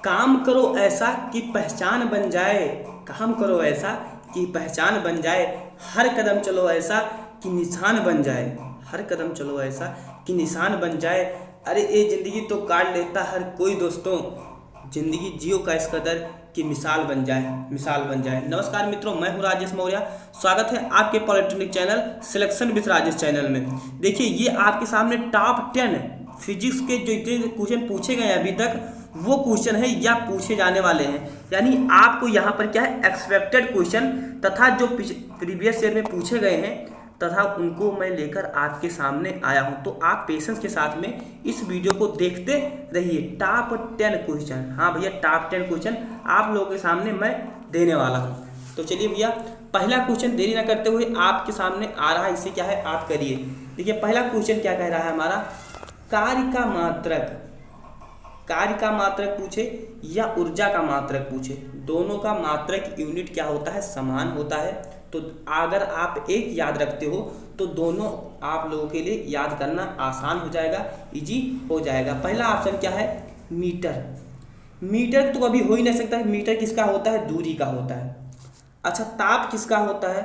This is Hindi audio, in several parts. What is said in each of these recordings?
काम करो ऐसा कि पहचान बन जाए, काम करो ऐसा कि पहचान बन जाए, हर कदम चलो ऐसा कि निशान बन जाए, हर कदम चलो ऐसा कि निशान बन जाए। अरे ये ज़िंदगी तो काट लेता हर कोई दोस्तों, ज़िंदगी जियो का इस कदर कि मिसाल बन जाए, मिसाल बन जाए। नमस्कार मित्रों, मैं हूं राजेश मौर्य। स्वागत है आपके polytechnic channel selection with Rajesh channel में। देखिए, ये आपके सामने टॉप 10 फिजिक्स के जो इतने क्वेश्चन पूछे गए अभी तक, वो क्वेश्चन है या पूछे जाने वाले हैं। यानी आपको यहाँ पर क्या है, एक्सपेक्टेड क्वेश्चन तथा जो प्रीवियस ईयर में पूछे गए हैं तथा उनको मैं लेकर आपके सामने आया हूं। तो आप पेशेंस के साथ में इस वीडियो को देखते रहिए। टॉप 10 क्वेश्चन, हाँ भैया टॉप 10 क्वेश्चन आप लोगों के सामने मैं देने वाला हूं। तो चलिए भैया, पहला क्वेश्चन देरी ना करते हुए आपके सामने आ रहा है, इसे क्या है आप करिए। देखिए पहला क्वेश्चन क्या कह रहा है हमारा, कार्य का मात्रक, कार्य का मात्रक पूछे या ऊर्जा का मात्रक पूछे, दोनों का मात्रक यूनिट क्या होता है, समान होता है। तो अगर आप एक याद रखते हो तो दोनों आप लोगों के लिए याद करना आसान हो जाएगा, इजी हो जाएगा। पहला ऑप्शन क्या है, मीटर। मीटर तो कभी हो ही नहीं सकता, मीटर किसका होता है, दूरी का होता है। अच्छा, ताप किसका होता है,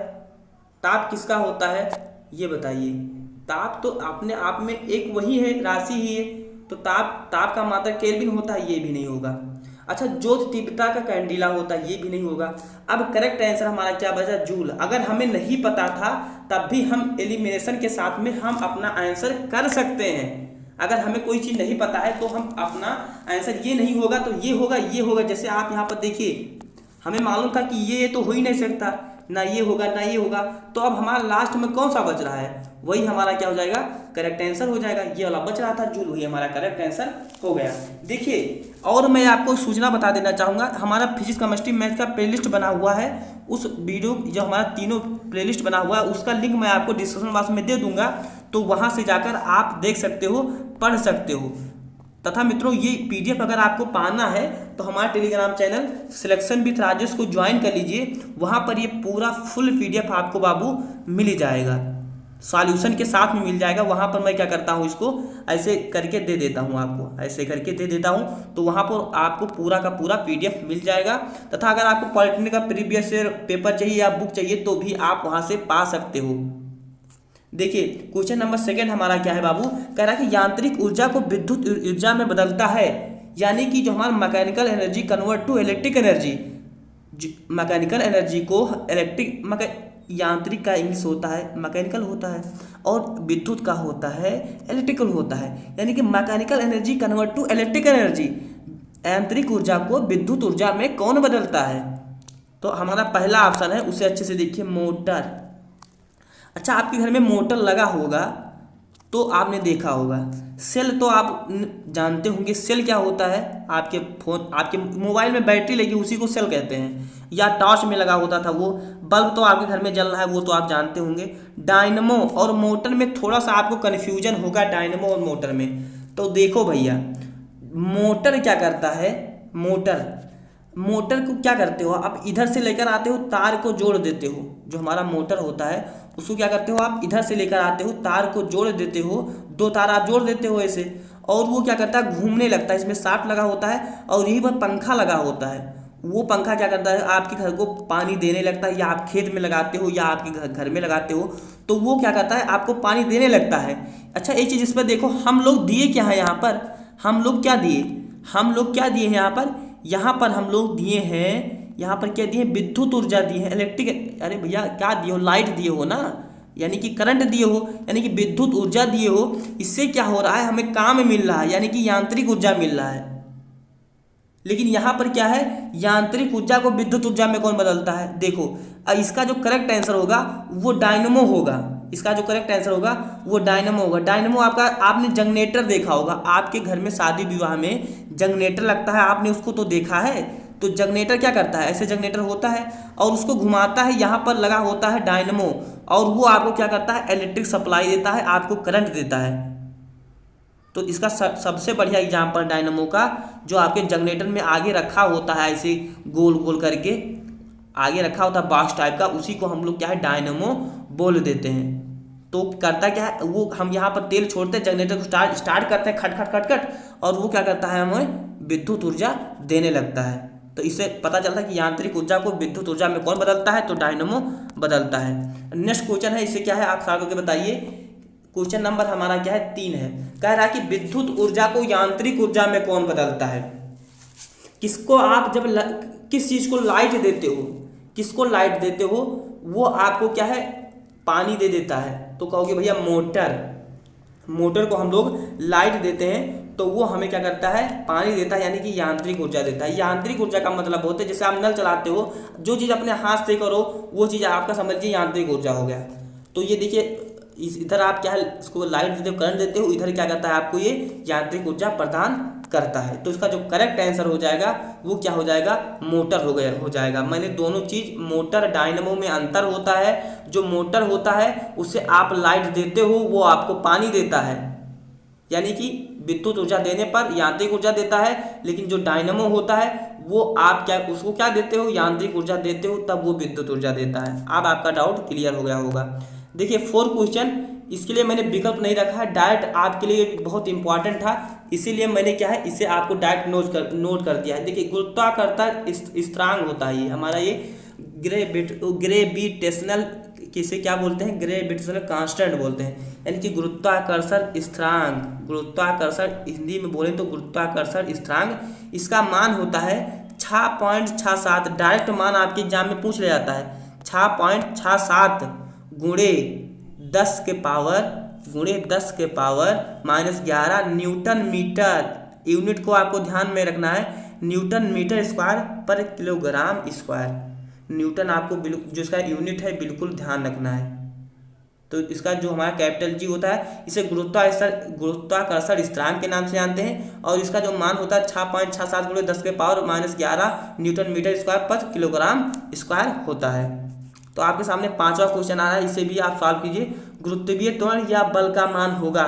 ताप किसका होता है ये बताइए। ताप तो अपने आप में एक वही है, राशि ही है, तो ताप का मात्रक केल्विन होता है, ये भी नहीं होगा। अच्छा, ज्योत तीव्रता का कैंडिला होता है, ये भी नहीं होगा। अब करेक्ट आंसर हमारा क्या बचा, जूल। अगर हमें नहीं पता था तब भी हम एलिमिनेशन के साथ में हम अपना आंसर कर सकते हैं। अगर हमें कोई चीज़ नहीं पता है तो हम अपना आंसर ये नहीं होगा तो ये होगा, ये होगा। जैसे आप यहाँ पर देखिए, हमें मालूम था कि ये तो हो ही नहीं सकता, ना ये होगा ना ये होगा, तो अब हमारा लास्ट में कौन सा बच रहा है, वही हमारा क्या हो जाएगा, करेक्ट आंसर हो जाएगा। ये वाला बच रहा था जूल, वही हमारा करेक्ट आंसर हो गया। देखिए, और मैं आपको सूचना बता देना चाहूँगा, हमारा फिजिक्स केमिस्ट्री मैथ का प्लेलिस्ट बना हुआ है। उस वीडियो जो हमारा तीनों प्लेलिस्ट बना हुआ है उसका लिंक मैं आपको डिस्क्रिप्शन बॉक्स में दे दूंगा, तो वहाँ से जाकर आप देख सकते हो, पढ़ सकते हो। तथा मित्रों, ये पीडीएफ अगर आपको पाना है तो हमारा Telegram channel selection with Rajesh को ज्वाइन कर लीजिए। वहाँ पर ये पूरा फुल पीडीएफ आपको बाबू मिल ही जाएगा, सॉल्यूशन के साथ में मिल जाएगा। वहाँ पर मैं क्या करता हूँ, इसको ऐसे करके दे देता हूँ, आपको ऐसे करके दे देता हूँ, तो वहाँ पर आपको पूरा का पूरा पीडीएफ मिल जाएगा। तथा अगर आपको पॉलिटेक्निक का प्रीवियस ईयर पेपर चाहिए या बुक चाहिए तो भी आप वहाँ से पा सकते हो। देखिए क्वेश्चन नंबर 2 हमारा क्या है बाबू, कह रहा है कि यांत्रिक ऊर्जा को विद्युत ऊर्जा में बदलता है। यानी कि जो हमारा mechanical energy convert to electric energy, mechanical energy को यांत्रिक का इंग्लिश होता है मैकेनिकल होता है, और विद्युत का होता है इलेक्ट्रिकल होता है। यानी कि mechanical energy convert to electric energy, यांत्रिक ऊर्जा को विद्युत ऊर्जा में कौन बदलता है। तो हमारा पहला ऑप्शन है, उसे अच्छे से देखिए, मोटर। अच्छा, आपके घर में मोटर लगा होगा तो आपने देखा होगा। सेल तो आप जानते होंगे, सेल क्या होता है, आपके फोन, आपके मोबाइल में बैटरी लगी उसी को सेल कहते हैं, या टॉर्च में लगा होता था वो। बल्ब तो आपके घर में जल रहा है, वो तो आप जानते होंगे। डायनमो और मोटर में थोड़ा सा आपको कन्फ्यूजन होगा, डायनमो और मोटर में। तो देखो भैया, मोटर क्या करता है, मोटर को क्या करते हो आप, इधर से लेकर आते हो, तार को जोड़ देते हो। जो हमारा मोटर होता है उसको क्या करते हो आप, इधर से लेकर आते हो, तार को जोड़ देते हो, 2 तार आप जोड़ देते हो ऐसे, और वो क्या करता है, घूमने लगता है। इसमें शाफ्ट लगा होता है और यही पर पंखा लगा होता है। वो पंखा क्या करता है, आपके घर को पानी देने लगता है, या आप खेत में लगाते हो या आपके घर में लगाते हो, तो वो क्या करता है, आपको पानी देने लगता है। अच्छा, एक चीज़ इस पर देखो, हम लोग दिए क्या है यहाँ पर, हम लोग क्या दिए, हम लोग क्या दिए हैं यहाँ पर हम लोग दिए हैं, यहाँ पर क्या दिए, विद्युत ऊर्जा दिए हैं, इलेक्ट्रिक, अरे भैया क्या दिए हो, लाइट दिए हो ना, यानी कि करंट दिए हो, यानी कि विद्युत ऊर्जा दिए हो। इससे क्या हो रहा है, हमें काम मिल रहा है, यानी कि यांत्रिक ऊर्जा मिल रहा है। लेकिन यहाँ पर क्या है, यांत्रिक ऊर्जा को विद्युत ऊर्जा में कौन बदलता है। देखो, इसका जो करेक्ट आंसर होगा वो डायनमो होगा, इसका जो करेक्ट आंसर होगा वो डायनमो होगा। डायनमो आपका, आपने जनरेटर देखा होगा, आपके घर में शादी विवाह में जनरेटर लगता है, आपने उसको तो देखा है। तो जनरेटर क्या करता है, ऐसे जनरेटर होता है और उसको घुमाता है, यहाँ पर लगा होता है डायनमो, और वो आपको क्या करता है, इलेक्ट्रिक सप्लाई देता है, आपको करंट देता है। तो इसका सबसे बढ़िया एग्जाम्पल डायनमो का, जो आपके जनरेटर में आगे रखा होता है, ऐसे गोल गोल करके आगे रखा होता है बॉक्स टाइप का, उसी को हम लोग क्या है, डायनमो बोल देते हैं। तो करता क्या है, वो हम यहाँ पर तेल छोड़ते हैं, जनरेटर को स्टार्ट करते हैं, खट खट खट खट, और वो क्या करता है, हमें विद्युत ऊर्जा देने लगता है। तो इससे पता चलता है कि यांत्रिक ऊर्जा को विद्युत ऊर्जा में कौन बदलता है, तो डायनेमो बदलता है। नेक्स्ट क्वेश्चन है, इससे क्या है आप साथ होकर बताइए। क्वेश्चन नंबर हमारा क्या है 3 है। कह रहा है कि विद्युत ऊर्जा को यांत्रिक ऊर्जा में कौन बदलता है। किसको आप जब किस चीज को लाइट देते हो, किसको लाइट देते हो, वो आपको क्या है पानी दे देता है। तो कहोगे भैया मोटर को हम लोग लाइट देते हैं तो वो हमें क्या करता है, पानी देता है, यानी कि यांत्रिक ऊर्जा देता है। यांत्रिक ऊर्जा का मतलब होता है जैसे आप नल चलाते हो, जो चीज़ अपने हाथ से करो वो चीज़ आपका समझिए यांत्रिक ऊर्जा हो गया। तो ये देखिए इधर आप क्या है इसको लाइट देते हो, करंट देते हो, इधर क्या करता है आपको ये यांत्रिक ऊर्जा प्रदान करता है। तो इसका जो करेक्ट आंसर हो जाएगा वो क्या हो जाएगा, मोटर हो जाएगा। मैंने दोनों चीज, मोटर डायनेमो में अंतर होता है। जो मोटर होता है उससे आप लाइट देते हो वो आपको पानी देता है, यानी कि विद्युत ऊर्जा देने पर यांत्रिक ऊर्जा देता है। लेकिन जो डायनेमो होता है वो आप क्या उसको क्या देते हो, यांत्रिक ऊर्जा देते हो, तब वो विद्युत ऊर्जा देता है। अब आपका डाउट क्लियर हो गया होगा। देखिए 4 क्वेश्चन, इसके लिए मैंने विकल्प नहीं रखा है, डायरेक्ट आपके लिए बहुत इंपॉर्टेंट था, इसीलिए मैंने क्या है इसे आपको डायरेक्ट नोट कर दिया है। देखिए गुरुत्वाकर्षण स्थिरांक होता है ये हमारा, ये ग्रेविटेशनल किसे क्या बोलते हैं, ग्रेविटेशनल कांस्टेंट बोलते हैं, यानी कि गुरुत्वाकर्षण स्थिरांक। गुरुत्वाकर्षण हिंदी में बोलें तो गुरुत्वाकर्षण स्थिरांक, इसका मान होता है 6.67। डायरेक्ट मान आपके एग्जाम में पूछ लिया जाता है। 6.67 गुणे 10 के पावर -11 न्यूटन मीटर। यूनिट को आपको ध्यान में रखना है, न्यूटन मीटर स्क्वायर पर किलोग्राम स्क्वायर। न्यूटन आपको जो इसका यूनिट है बिल्कुल ध्यान रखना है। तो इसका जो हमारा कैपिटल जी होता है इसे गुरुत्वाकर्षण स्थिरांक के नाम से जानते हैं, और इसका जो मान होता है 6.67 गुणे 10 के पावर -11 न्यूटन मीटर स्क्वायर पर किलोग्राम स्क्वायर होता है। तो आपके सामने 5वां क्वेश्चन आ रहा है, इसे भी आप सॉल्व कीजिए। गुरुत्वीय त्वरण या बल का मान होगा,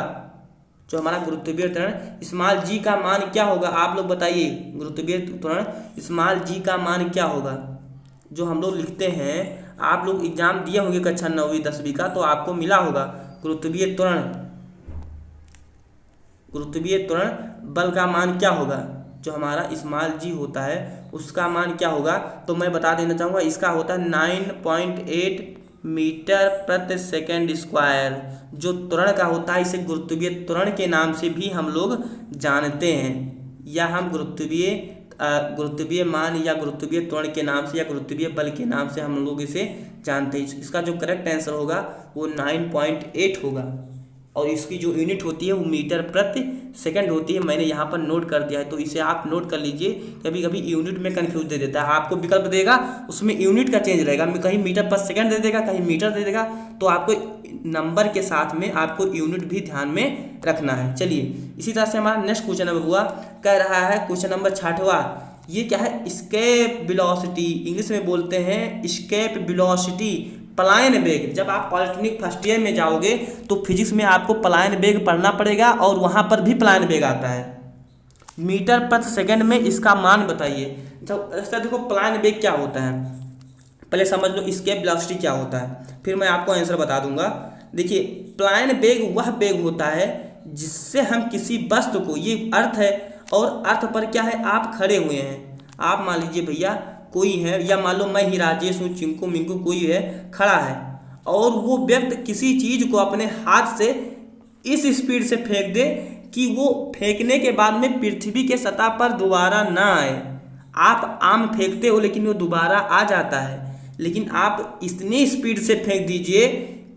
जो हमारा गुरुत्वीय त्वरण स्मॉल जी का मान क्या होगा, आप लोग बताइए। गुरुत्वीय त्वरण स्मॉल जी का मान क्या होगा, जो हम लोग लिखते हैं, आप लोग एग्जाम दिए होंगे कक्षा 9वीं 10वीं का, तो आपको मिला होगा गुरुत्वीय त्वरण बल का मान क्या होगा, जो हमारा स्मॉल जी होता है उसका मान क्या होगा। तो मैं बता देना चाहूँगा, इसका होता है 9.8 मीटर प्रति सेकंड स्क्वायर। जो त्वरण का होता है इसे गुरुत्वीय त्वरण के नाम से भी हम लोग जानते हैं, या हम गुरुत्वीय मान या गुरुत्वीय त्वरण के नाम से या गुरुत्वीय बल के नाम से हम लोग इसे जानते हैं। इसका जो करेक्ट आंसर होगा वो 9.8 होगा, और इसकी जो यूनिट होती है वो मीटर प्रति सेकंड होती है। मैंने यहाँ पर नोट कर दिया है, तो इसे आप नोट कर लीजिए। कभी कभी यूनिट में कंफ्यूज दे देता है, आपको विकल्प देगा उसमें यूनिट का चेंज रहेगा, कहीं मीटर पर सेकंड दे देगा, कहीं मीटर दे देगा। तो आपको नंबर के साथ में आपको यूनिट भी ध्यान में रखना है। चलिए इसी तरह से हमारा नेक्स्ट क्वेश्चन नंबर हुआ, कह रहा है क्वेश्चन नंबर 6वां, ये क्या है, स्केप वेलोसिटी, इंग्लिश में बोलते हैं स्केप वेलोसिटी, पलायन वेग। जब आप पॉलिटेक्निक फर्स्ट ईयर में जाओगे तो फिजिक्स में आपको पलायन वेग पढ़ना पड़ेगा, और वहाँ पर भी पलायन वेग आता है। मीटर प्रति सेकंड में इसका मान बताइए। जब ऐसा देखो पलायन वेग क्या होता है, पहले समझ लो स्केप वेलोसिटी क्या होता है, फिर मैं आपको आंसर बता दूंगा। देखिए पलायन वेग वह वेग होता है जिससे हम किसी वस्तु को, ये अर्थ है, और अर्थ पर क्या है आप खड़े हुए हैं। आप मान लीजिए भैया कोई है, या मान लो मैं ही राजेश हूँ, चिंकू मिंकू कोई है खड़ा है, और वो व्यक्ति किसी चीज को अपने हाथ से इस स्पीड से फेंक दे कि वो फेंकने के बाद में पृथ्वी के सतह पर दोबारा ना आए। आप आम फेंकते हो लेकिन वो दोबारा आ जाता है, लेकिन आप इतनी स्पीड से फेंक दीजिए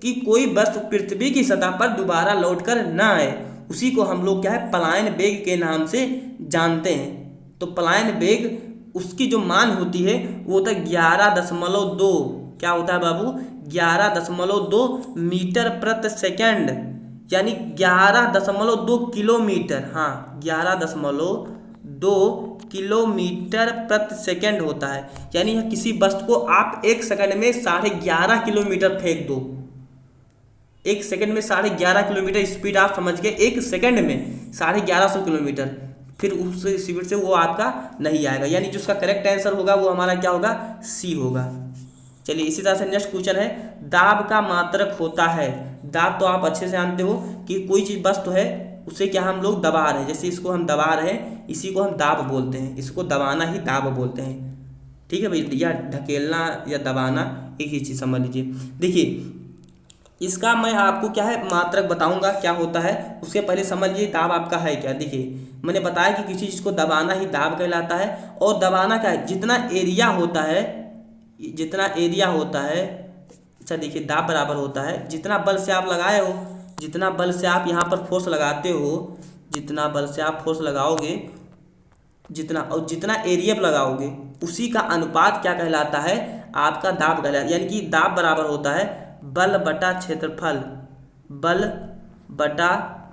कि कोई वस्तु पृथ्वी की सतह पर दोबारा लौटकर ना आए। उसी को हम लोग क्या है पलायन वेग के नाम से जानते हैं। तो पलायन वेग उसकी जो मान होती है वो होता है 11.2, क्या होता है बाबू, 11.2 मीटर प्रति सेकंड, यानी 11.2 किलोमीटर। हाँ 11.2 किलोमीटर प्रति सेकंड होता है, यानी किसी वस्तु को आप 1 सेकंड में 11.5 किलोमीटर फेंक दो। 1 सेकंड में 11.5 किलोमीटर स्पीड आप समझ गए, 1 सेकंड में 1150 किलोमीटर, फिर उस स्पीड से वो आपका नहीं आएगा, यानी जो उसका करेक्ट आंसर होगा वो हमारा क्या होगा, सी होगा। चलिए इसी तरह से नेक्स्ट क्वेश्चन है, दाब का मात्रक होता है। दाब तो आप अच्छे से जानते हो कि कोई चीज वस्तु है, उसे क्या हम लोग दबा रहे हैं। जैसे इसको हम दबा रहे हैं, इसी को हम दाब बोलते हैं, इसको दबाना ही दाब बोलते हैं। ठीक है भाई, या ढकेलना या दबाना एक ही चीज़ समझ लीजिए। देखिए इसका मैं आपको क्या है मात्रक बताऊंगा क्या होता है, उसके पहले समझ लीजिए दाब आपका है क्या। देखिए मैंने बताया कि किसी चीज़ को दबाना ही दाब कहलाता है। और दबाना क्या है, जितना एरिया होता है, जितना एरिया होता है, अच्छा देखिए दाब बराबर होता है जितना बल से आप लगाए हो, जितना बल से आप यहाँ पर फोर्स लगाते हो, जितना बल से आप फोर्स लगाओगे, जितना और जितना एरिया पर लगाओगे, उसी का अनुपात क्या कहलाता है, आपका दाब कहलाता है। यानी कि दाब बराबर होता है बल बटा क्षेत्रफल, बल बटा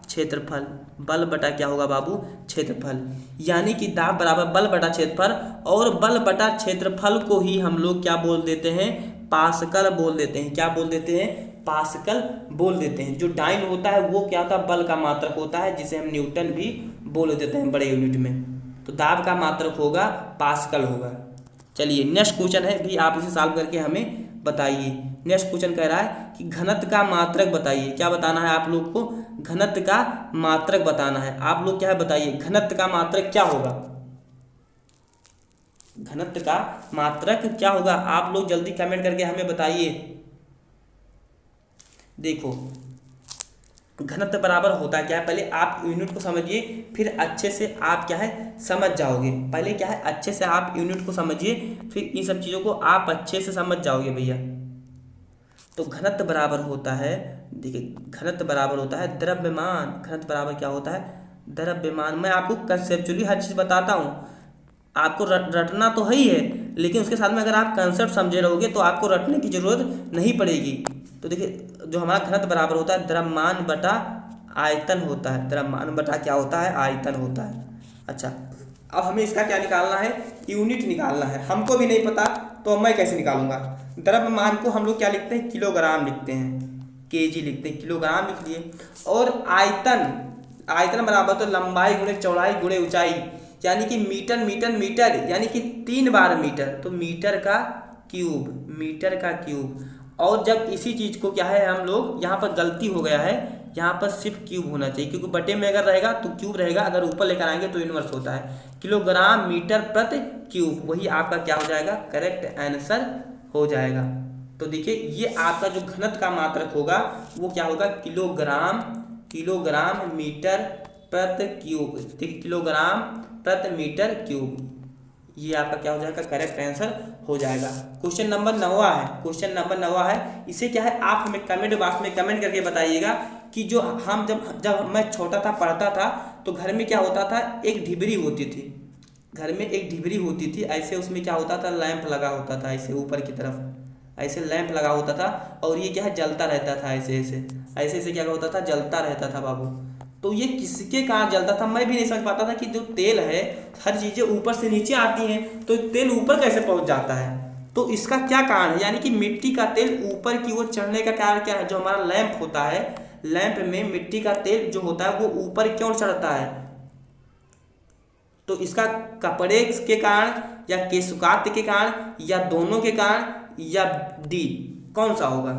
क्षेत्रफल, बल बटा क्या होगा बाबू, क्षेत्रफल। यानी कि दाब बराबर बल बटा क्षेत्रफल, और बल बटा क्षेत्रफल को ही हम लोग क्या बोल देते हैं, पास्कल बोल देते हैं। क्या बोल देते हैं, पास्कल बोल देते हैं। जो डाइन होता है वो क्या होता है, बल का मात्रक होता है, जिसे हम न्यूटन भी बोल देते हैं बड़े यूनिट में। तो दाब का मात्रक होगा पास्कल होगा। चलिए नेक्स्ट क्वेश्चन है भी, आप इसे सॉल्व करके हमें बताइए। नेक्स्ट क्वेश्चन कह रहा है कि घनत्व का मात्रक बताइए। क्या बताना है आप लोग को, घनत्व का मात्रक बताना है। आप लोग क्या है बताइए, घनत्व का मात्रक क्या होगा, घनत्व का मात्रक क्या होगा, आप लोग जल्दी कमेंट करके हमें बताइए। देखो घनत्व बराबर होता क्या है, पहले आप यूनिट को समझिए, फिर अच्छे से आप क्या है समझ जाओगे। पहले क्या है अच्छे से आप यूनिट को समझिए, फिर इन सब चीज़ों को आप अच्छे से समझ जाओगे भैया। तो घनत्व बराबर होता है, देखिए घनत्व बराबर होता है द्रव्यमान। घनत्व बराबर क्या होता है, द्रव्यमान। मैं आपको कंसेप्चुअली हर चीज़ बताता हूँ, आपको रटना तो है ही है, लेकिन उसके साथ में अगर आप कंसेप्ट समझे रहोगे तो आपको रटने की जरूरत नहीं पड़ेगी। तो देखिए जो हमारा घनत्व बराबर होता है द्रव्यमान बटा आयतन होता है, द्रव्यमान बटा क्या होता है, आयतन होता है। अच्छा अब हमें इसका क्या निकालना है, यूनिट निकालना है। हमको भी नहीं पता तो मैं कैसे निकालूंगा। द्रव्यमान को हम लोग क्या लिखते हैं, किलोग्राम लिखते हैं, केजी लिखते हैं, किलोग्राम लिख लिए। और आयतन, आयतन बराबर तो लंबाई गुणे चौड़ाई गुणे ऊंचाई, यानी कि मीटर मीटर मीटर, यानी कि 3 बार मीटर, तो मीटर का क्यूब, मीटर का क्यूब। और जब इसी चीज़ को क्या है हम लोग, यहाँ पर गलती हो गया है, यहाँ पर सिर्फ क्यूब होना चाहिए, क्योंकि बटे में अगर रहेगा तो क्यूब रहेगा, अगर ऊपर लेकर आएंगे तो इनवर्स होता है। किलोग्राम मीटर प्रति क्यूब, वही आपका क्या हो जाएगा, करेक्ट आंसर हो जाएगा। तो देखिए ये आपका जो घनत्व का मात्रक होगा वो क्या होगा, किलोग्राम, किलोग्राम मीटर प्रति क्यूब। देखिए किलोग्राम प्रति मीटर क्यूब, ये आपका क्या हो जाएगा, करेक्ट आंसर हो जाएगा। क्वेश्चन नंबर 9 है, क्वेश्चन नंबर 9 है। इसे क्या है आप हमें कमेंट बॉक्स में कमेंट करके बताइएगा कि जो हम जब मैं छोटा था पढ़ता था तो घर में क्या होता था, एक ढिबरी होती थी, घर में एक ढिबरी होती थी, ऐसे उसमें क्या होता था, लैंप लगा होता था, ऐसे ऊपर की तरफ ऐसे लैंप लगा होता था, और ये क्या है जलता रहता था, ऐसे ऐसे ऐसे ऐसे क्या होता था, जलता रहता था बाबू। तो ये किसके कारण जलता था, मैं भी नहीं समझ पाता था कि जो तेल है, हर चीज़ें ऊपर से नीचे आती हैं, तो तेल ऊपर कैसे पहुंच जाता है, तो इसका क्या कारण है, यानी कि मिट्टी का तेल ऊपर की ओर चढ़ने का कारण क्या है, जो हमारा लैंप होता है, लैंप में मिट्टी का तेल जो होता है वो ऊपर क्यों चढ़ता है, तो इसका कपड़े के कारण या केशुकात के कारण या दोनों के कारण या डी, कौन सा होगा।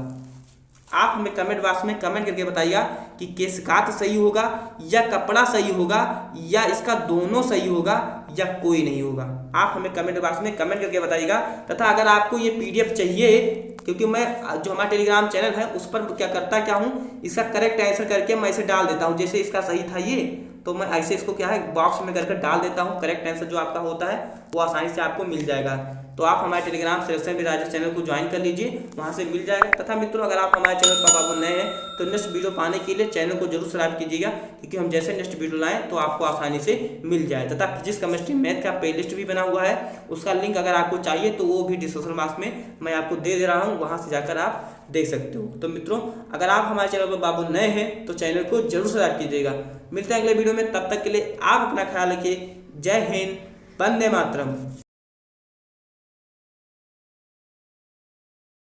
आप हमें कमेंट बॉक्स में कमेंट करके बताइएगा कि केशकात सही होगा या कपड़ा सही होगा या इसका दोनों सही होगा या कोई नहीं होगा। आप हमें कमेंट बॉक्स में कमेंट करके बताइएगा। तथा अगर आपको ये पीडीएफ चाहिए, क्योंकि मैं जो हमारा टेलीग्राम चैनल है उस पर क्या करता क्या हूँ, इसका करेक्ट आंसर करके मैं इसे डाल देता हूँ। जैसे इसका सही था ये, तो मैं ऐसे इसको क्या है बॉक्स में करके डाल देता हूँ, करेक्ट आंसर जो आपका होता है वो आसानी से आपको मिल जाएगा। तो आप हमारे Telegram selection with Rajesh channel को ज्वाइन कर लीजिए, वहाँ से मिल जाएगा। तथा मित्रों अगर आप हमारे चैनल पर बाबू नए हैं तो नेक्स्ट वीडियो पाने के लिए चैनल को जरूर सब्सक्राइब कीजिएगा, क्योंकि हम जैसे नेक्स्ट वीडियो लाएं तो आपको आसानी से मिल जाए। तथा फिजिक्स केमिस्ट्री मैथ का प्लेलिस्ट भी बना हुआ है, उसका लिंक अगर आपको चाहिए तो वो भी डिस्क्रिप्शन बॉक्स में मैं आपको दे रहा हूँ, वहाँ से जाकर आप देख सकते हो। तो मित्रों अगर आप हमारे चैनल पर बाबू नए हैं तो चैनल को जरूर सब्सक्राइब कीजिएगा। मिलते हैं अगले वीडियो में, तब तक के लिए आप अपना ख्याल रखिए। जय हिंद, वंदे मातरम।